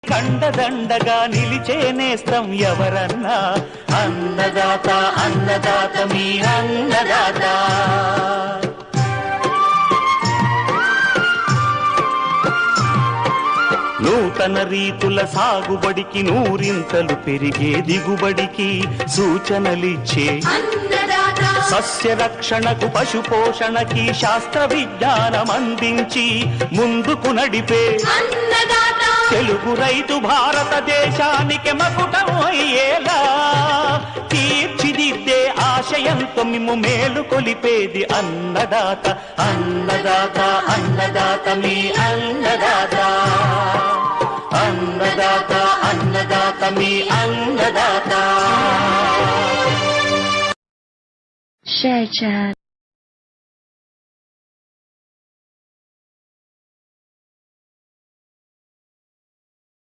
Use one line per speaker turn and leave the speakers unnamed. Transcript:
కండదండగా నిలిచే నేస్తం ఎవరన్నా అన్నదాత అన్నదాత మీ అన్నదాత. నూతన రీతుల సాగుబడికి నూరింతలు పెరిగే దిగుబడికి సూచనలిచ్చే సస్య రక్షణకు పశు పోషణకి శాస్త్ర విజ్ఞానం అందించి ముందుకు నడిపే తెలుగు రైతు భారతదేశానికి మకుటం అయ్యేలా తీర్చిదిద్దే ఆశయంతో మిమ్ము మేలు కొలిపేది అన్నదాత అన్నదాత అన్నదాత మీ అన్నదాత. అన్నదాత అన్నదాత మీ అన్నదాత.
Share chat.